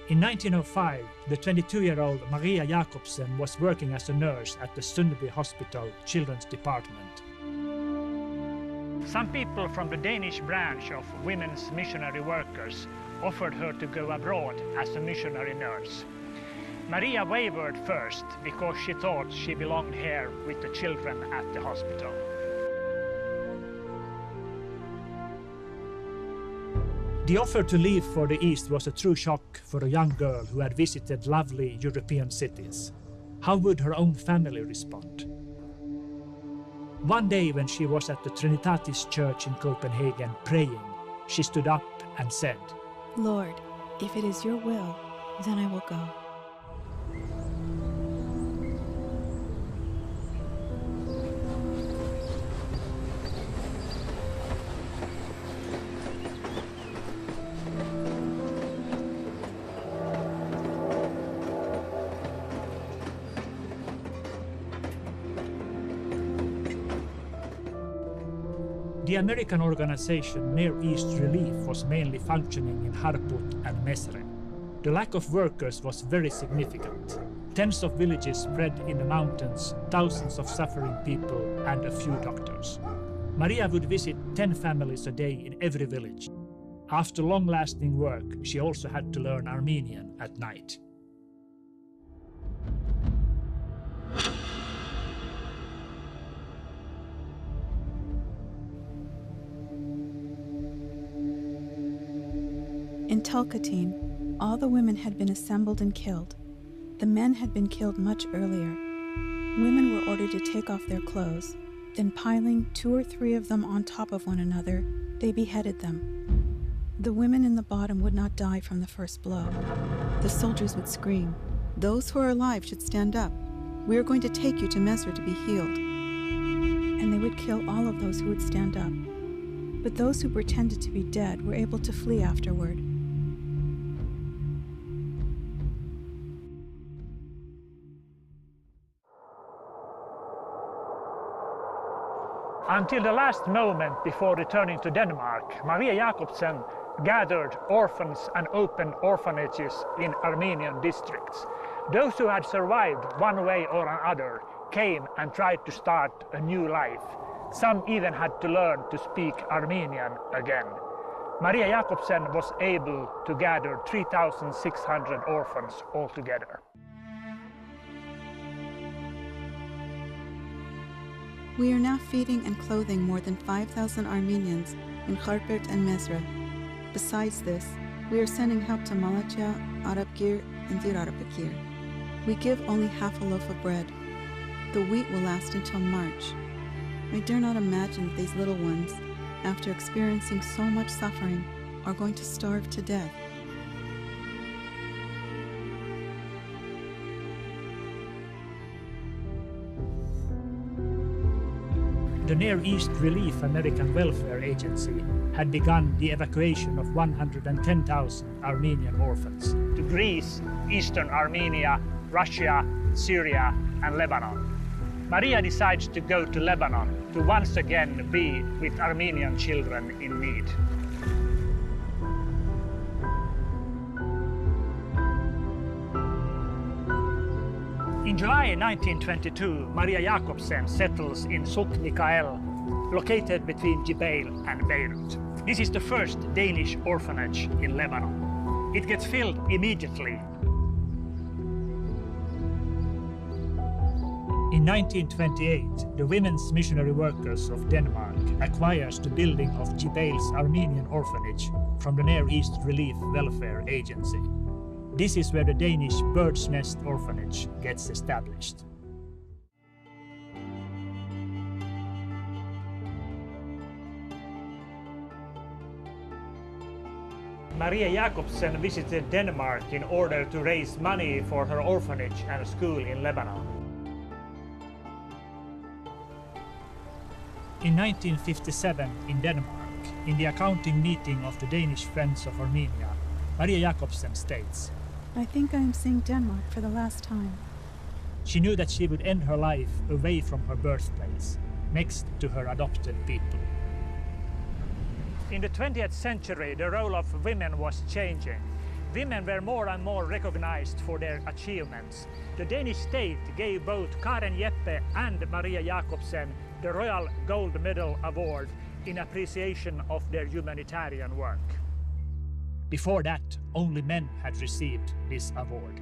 In 1905, the 22-year-old María Jacobsen was working as a nurse at the Sundby Hospital Children's Department. Some people from the Danish branch of Women's Missionary Workers offered her to go abroad as a missionary nurse. Maria wavered first because she thought she belonged here with the children at the hospital. The offer to leave for the East was a true shock for a young girl who had visited lovely European cities. How would her own family respond? One day when she was at the Trinitatis Church in Copenhagen praying, she stood up and said, "Lord, if it is your will, then I will go." The American organization Near East Relief was mainly functioning in Kharbert and Mesre. The lack of workers was very significant. Tens of villages spread in the mountains, thousands of suffering people, and a few doctors. Maria would visit 10 families a day in every village. After long-lasting work, she also had to learn Armenian at night. In Talcotine, all the women had been assembled and killed. The men had been killed much earlier. Women were ordered to take off their clothes, then piling 2 or 3 of them on top of one another, they beheaded them. The women in the bottom would not die from the first blow. The soldiers would scream, "Those who are alive should stand up. We are going to take you to Mesre to be healed." And they would kill all of those who would stand up. But those who pretended to be dead were able to flee afterward. Until the last moment before returning to Denmark, Maria Jacobsen gathered orphans and opened orphanages in Armenian districts. Those who had survived one way or another came and tried to start a new life. Some even had to learn to speak Armenian again. Maria Jacobsen was able to gather 3,600 orphans altogether. We are now feeding and clothing more than 5,000 Armenians in Kharbert and Mesre. Besides this, we are sending help to Malatya, Arabgir, and Diyarbakir. We give only half a loaf of bread. The wheat will last until March. I dare not imagine that these little ones, after experiencing so much suffering, are going to starve to death. The Near East Relief American Welfare Agency had begun the evacuation of 110,000 Armenian orphans to Greece, Eastern Armenia, Russia, Syria, and Lebanon. Maria decides to go to Lebanon to once again be with Armenian children in need. In July 1922, Maria Jacobsen settles in Suk Mikael, located between Jibeil and Beirut. This is the first Danish orphanage in Lebanon. It gets filled immediately. In 1928, the Women's Missionary Workers of Denmark acquires the building of Jibeil's Armenian orphanage from the Near East Relief Welfare Agency. This is where the Danish Bird's Nest Orphanage gets established. Maria Jacobsen visited Denmark in order to raise money for her orphanage and school in Lebanon. In 1957, in Denmark, in the accounting meeting of the Danish Friends of Armenia, Maria Jacobsen states, "I think I am seeing Denmark for the last time." She knew that she would end her life away from her birthplace, next to her adopted people. In the 20th century, the role of women was changing. women were more and more recognized for their achievements. The Danish state gave both Karen Jeppe and María Jacobsen the Royal Gold Medal Award in appreciation of their humanitarian work. Before that, only men had received this award.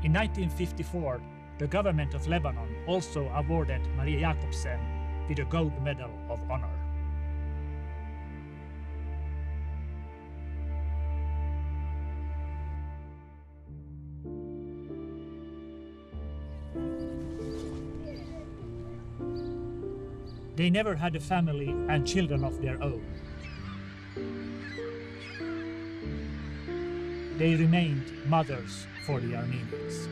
In 1954, the government of Lebanon also awarded María Jacobsen with the Gold Medal of Honor. They never had a family and children of their own. They remained mothers for the Armenians.